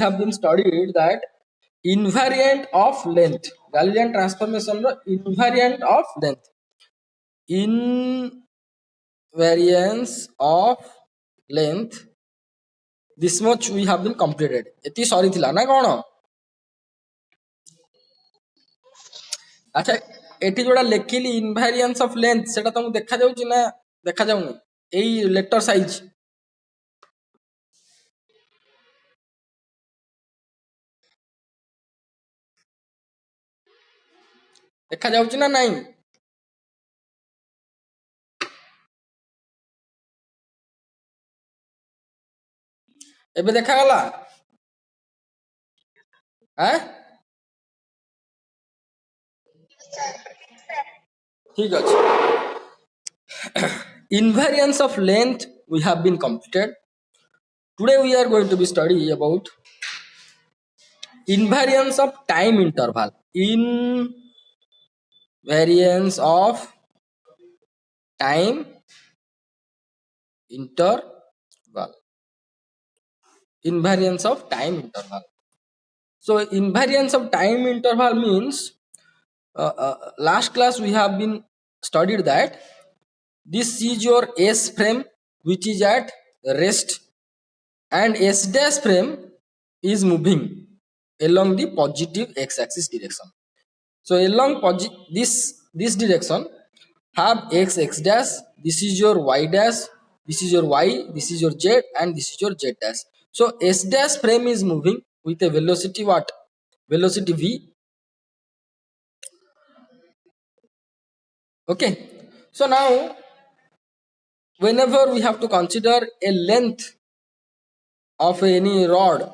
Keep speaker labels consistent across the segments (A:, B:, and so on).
A: have been studied that invariant of length, Galilean transformation ro invariant of length, invariance of length, this much we have been completed. एति सरी थिला ना कोन? अच्छा एठी जोड़ा लेखिली invariance of length सेटा तुमको देखा जाउची ना देखा जाउनी एई लेटर साइज देखा जाउची ना नहीं? एबे देखा गला हैं? ठीक अछि. Invariance of length we have been completed. Today we are going to be study about invariance of time interval. Invariance of time interval. Invariance of time interval. So invariance of time interval means last class we have been studied that this is your S frame which is at rest and S dash frame is moving along the positive x-axis direction. So along this direction have x dash, this is your y dash, this is your y, this is your z, and this is your z dash. So S dash frame is moving with a velocity what? Velocity v. Okay. So now whenever we have to consider a length of any rod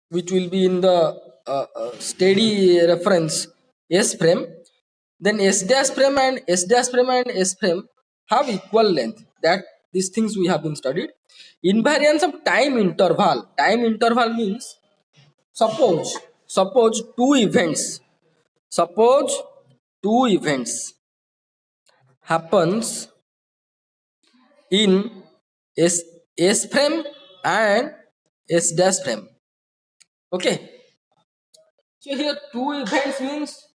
A: which will be in the steady reference S frame, then S dash frame and S dash frame and S frame have equal length. That these things we have been studied. Invariance of time interval. Time interval means suppose two events. Suppose two events happens in S frame and S dash frame. Okay. So here two events means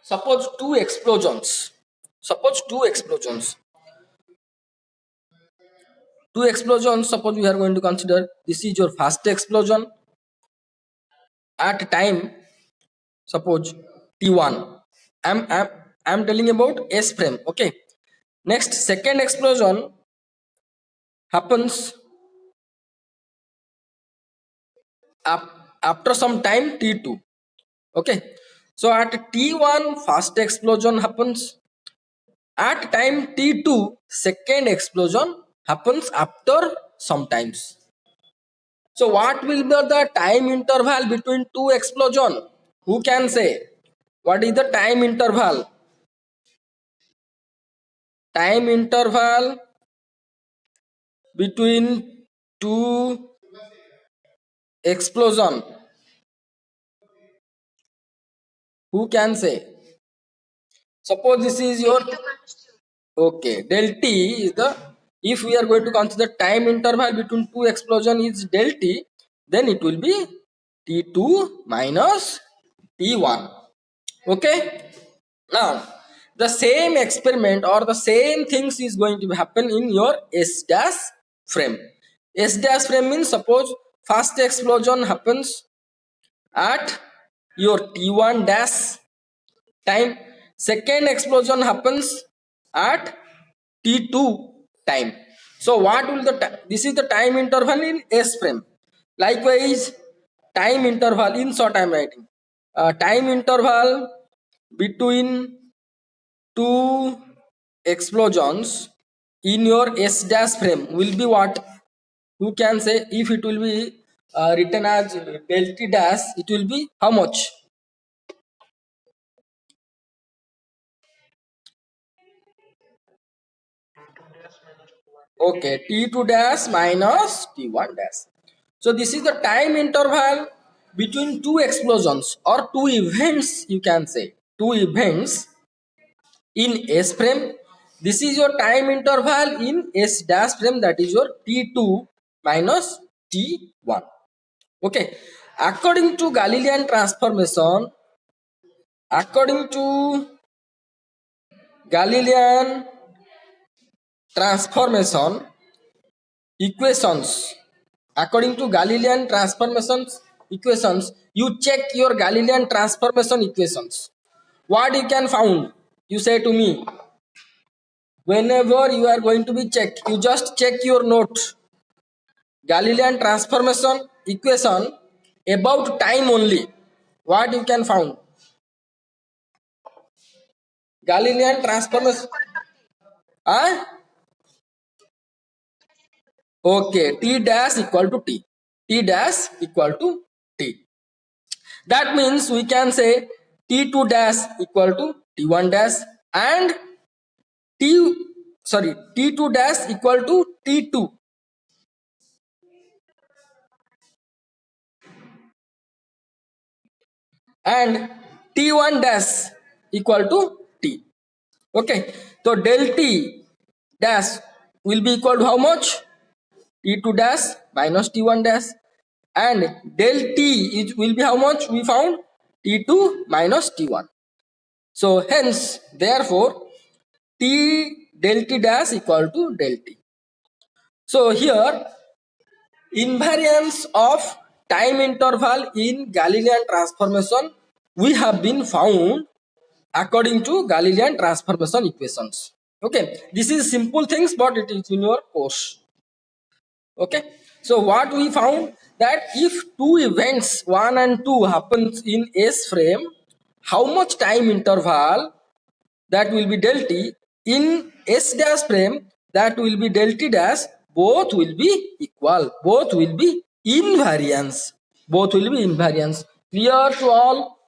A: suppose two explosions. Suppose two explosions. Two explosions. Suppose we are going to consider this is your first explosion at time. Suppose T1. I'm telling about S frame. Okay. Next second explosion happens after some time T2. Okay. So at T1 first explosion happens. At time T2 second explosion happens after some times. So what will be the time interval between two explosion? Who can say? What is the time interval? Time interval between two explosion. Who can say? Suppose this is your okay. Del T is the, if we are going to consider time interval between two explosion is del T, then it will be T2 minus T1. Okay. Now the same experiment or the same things is going to happen in your S dash frame. S dash frame means suppose first explosion happens at your T1 dash time, second explosion happens at T2 time. So what will this is the time interval in S frame. Likewise time interval in short I am writing time interval between two explosions in your S dash frame will be what? Who can say? If it will be written as del T dash, it will be how much? Okay, T2 dash minus T1 dash. So this is the time interval between two explosions or two events, you can say. Two events in S frame. This is your time interval in S dash frame, that is your T2 minus T1. Okay. According to Galilean transformation equations, according to Galilean transformations equations, you check your Galilean transformation equations. What you can found? You say to me, whenever you are going to be checked, you just check your note. Galilean transformation equation about time only. What you can found? Galilean transformation. Huh? Okay, T dash equal to T. T dash equal to T. That means we can say T2 dash equal to T1 dash and T2 dash equal to T2 and T1 dash equal to T. Okay, so del T dash will be equal to how much? T2 dash minus T1 dash and del T will be how much? We found T2 minus T1. So hence, therefore, T del T dash equal to del T. So here, invariance of time interval in Galilean transformation we have been found according to Galilean transformation equations. Okay, this is simple things, but it is in your course. Okay, so what we found that if two events 1 and 2 happens in S frame, how much time interval that will be del t in S dash frame that will be del t dash, both will be equal, both will be invariance, both will be invariance. Clear to all?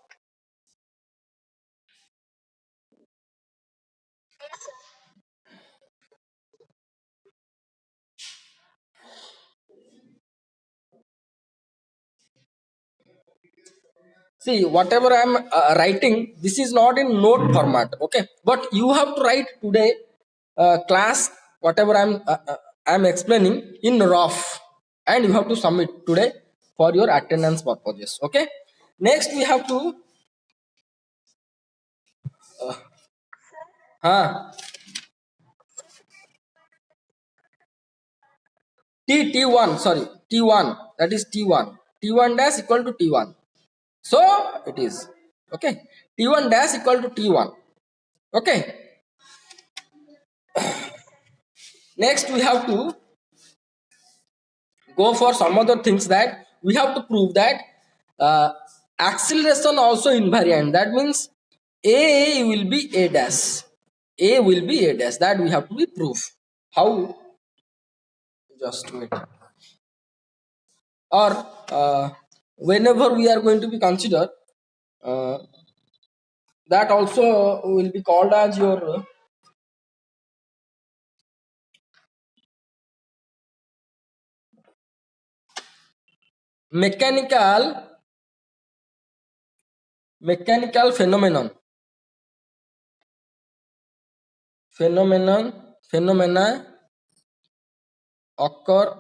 A: See, whatever I am writing, this is not in note format, okay? But you have to write today class, whatever I'm explaining in rough, and you have to submit today for your attendance purposes, okay? Next, we have to, huh, T1, sorry, T1, that is T1. T1 dash equal to T1. So, it is, okay? T1 dash equal to T1, okay? Next, we have to go for some other things that we have to prove that uh, acceleration also invariant. That means a will be a dash, a will be a dash, that we have to be proof. How? Just wait. Or whenever we are going to be consider, uh, that also will be called as your mechanical mechanical phenomenon phenomena occur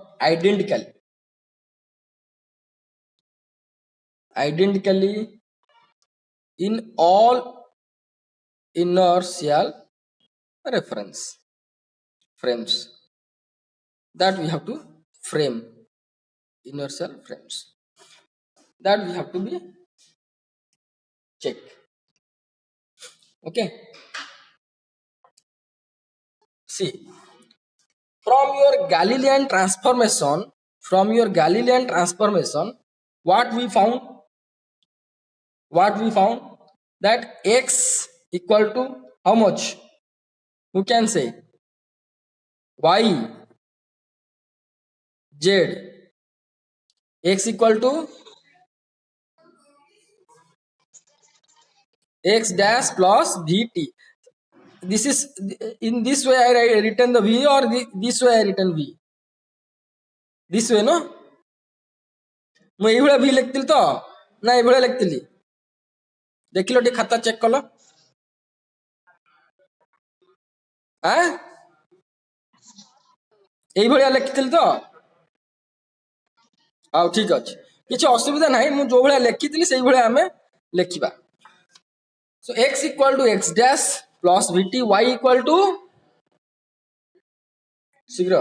A: identically in all inertial reference frames, that we have to frame, inertial frames, that we have to be check. Okay, see, from your Galilean transformation, what we found, that x equal to how much? Who can say? Y, z, x equal to x dash plus vt. This is, in this way I written the v, or this way I written v, this way, no? ମୁଁ ଏଇଭଳିଆ ଭି ଲେଖିଥିଲି ତ, ନା ଏଇଭଳିଆ ଲେଖିଥିଲି? ଦେଖିଲ ଟିକେ ଖାତା ଚେକ୍ କଲ। ଆଁ, এইଭଳିଆ ଲେଖିଥିଲି ତ? हाँ ठीक अच्छे किसी असुविधा ना मुझे जो भाया लिखी से भाया आम लिखा so x equal to x dash plus vt y equal to शीघ्र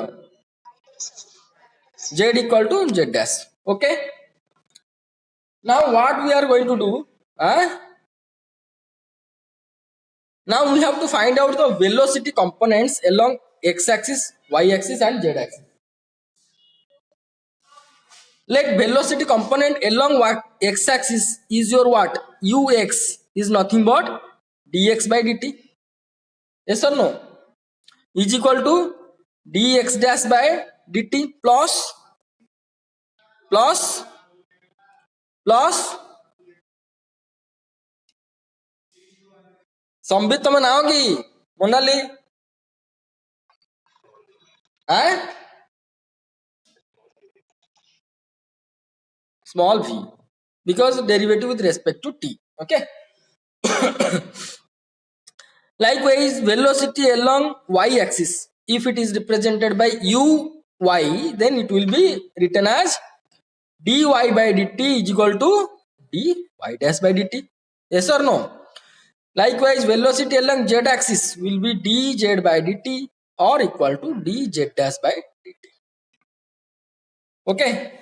A: z equal to z dash. Okay. Now what we are going to do? Now we have to find out the velocity components along x-axis, y-axis, and z-axis. Let velocity component along x-axis is your what? Ux is nothing but dx by dt. Yes or no? Is equal to dx dash by dt plus Sambit तुम नाओ कि Monali small v because derivative with respect to t. Okay. Likewise, velocity along y-axis, if it is represented by uy, then it will be written as dy by dt is equal to dy dash by dt. Yes or no? Likewise, velocity along z-axis will be dz by dt or equal to dz dash by dt. Okay.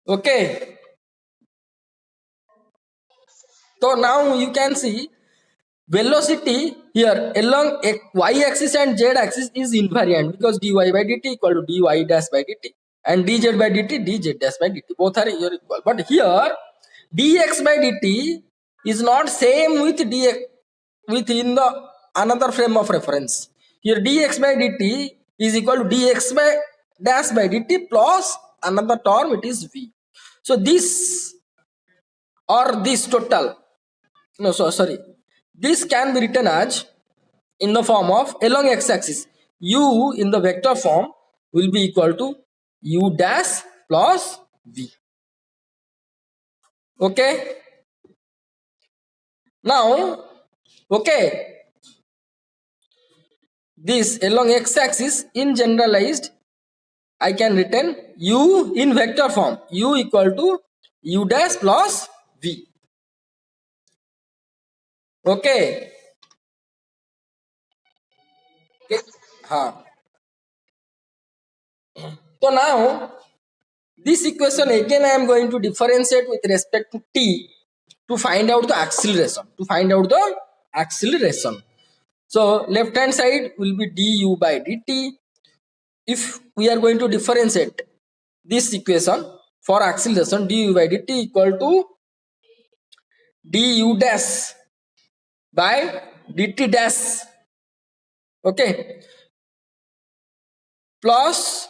A: Okay. So now you can see velocity here along y-axis and z-axis is invariant because dy by dt equal to dy dash by dt and dz by dt dz dash by dt both are here equal. But here dx by dt is not same with dx within the another frame of reference. Here dx by dt is equal to dx by dash by dt plus another term it is v. So this or this total no sorry this can be written as in the form of along x-axis u in the vector form will be equal to u dash plus v. Okay. Now okay this along x-axis in generalized I can written u in vector form u equal to u dash plus v. Okay. Okay. So now this equation again I am going to differentiate with respect to t to find out the acceleration. So left hand side will be du by dt. If we are going to differentiate this equation for acceleration, du by dt equal to du dash by dt dash. Okay. Plus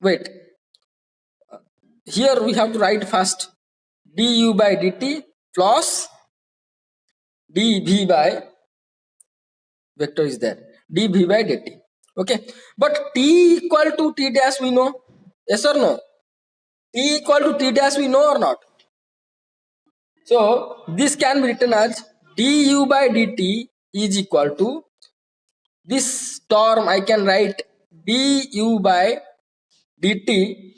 A: wait. Here we have to write first du by dt plus dv by vector is there dv by dt. Okay, but t equal to t dash we know, yes or no? T equal to t dash we know or not? So this can be written as du by dt is equal to this term I can write du by dt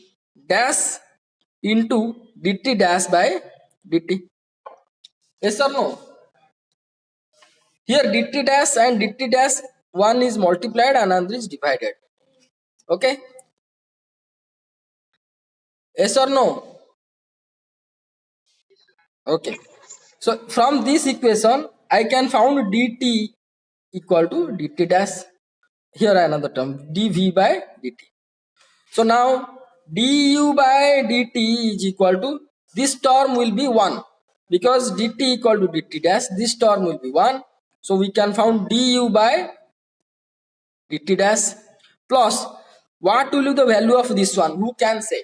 A: dash into dt dash by dt. Yes or no? Here dt dash and dt dash one is multiplied and another is divided. Okay. Yes or no? Okay. So from this equation, I can found dt equal to dt dash. Here another term dv by dt. So now du by dt is equal to this term will be 1 because dt equal to dt dash. This term will be 1. So we can found du by dt dash plus what will be the value of this one? Who can say?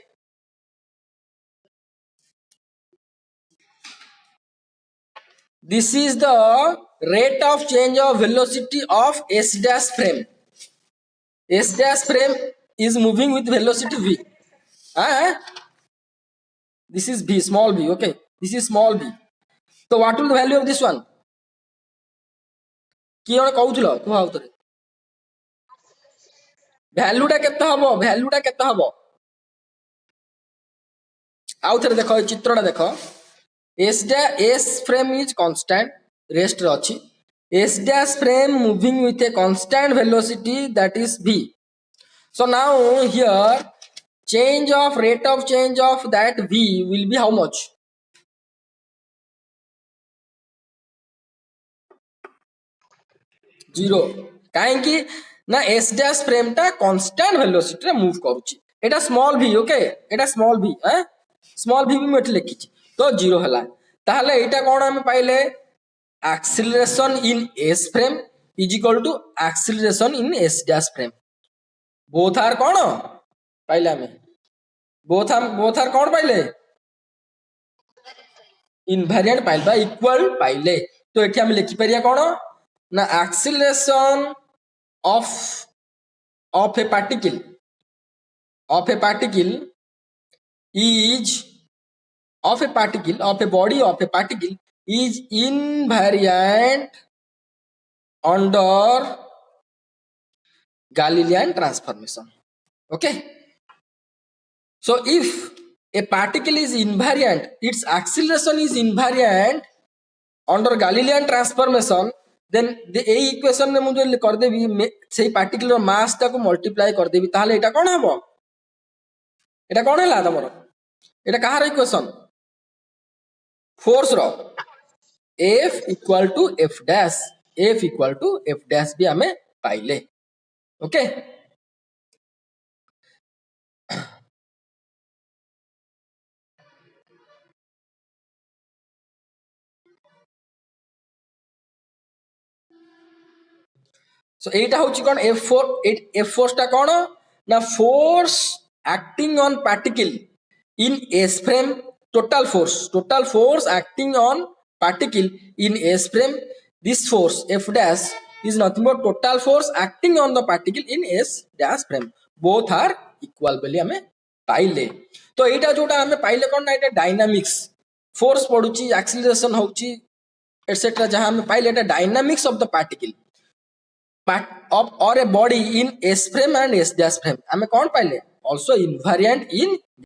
A: This is the rate of change of velocity of S dash frame. S dash frame is moving with velocity v. This is v, small v. Okay, this is small v. So what will the value of this one? କିଏ ଗୋଟେ କହୁଥିଲ କୁହ ଆଉଥରେ भैल्यूटा केते हबो भैल्यूटा केते हबो आउ थरे देखो चित्रटा देखो S frame is constant rest रे अछि S dash frame moving with a constant velocity that is v. So now here change of rate of change of that v will be how much? 0 काहेकि ना S dash frame टा constant velocity रे move करूची एटा small v okay एटा small v small v भी मैं लिखी तो 0 हला ताहले एटा कोन हम पाइले acceleration in S frame is equal to acceleration in S dash frame both are कोन पाइले हमें both are कोन पाइले इनवेरिएंट पाइले बा इक्वल पाइले तो एठी हम लिखि परिया कोन ना acceleration of a particle is of a body of a particle is invariant under Galilean transformation. Okay, so if a particle is invariant, its acceleration is invariant under Galilean transformation, then the equation ने मुझे कर देवी से particular mass टा को multiply कर देवी ताहले एटा कौन हबो एटा कौन है ला तमरो एटा कहार इक्वेशन फोर्स रो F equal to F dash भी हमें पाइले ओके सो एटा होची कोन F फोर्स टा कोन ना force acting on particle in S frame total force acting on particle in S frame this force F dash is nothing but total force acting on the particle in S dash frame both are equal बोली हमें पाइले तो एटा जोटा हमें पाइले कोन ना एटा dynamics force पडुची acceleration होची etcetera जहां हमें पाइले एटा dynamics of the particle part of or a body in S frame and S dash frame हमें कौन पाइले also invariant in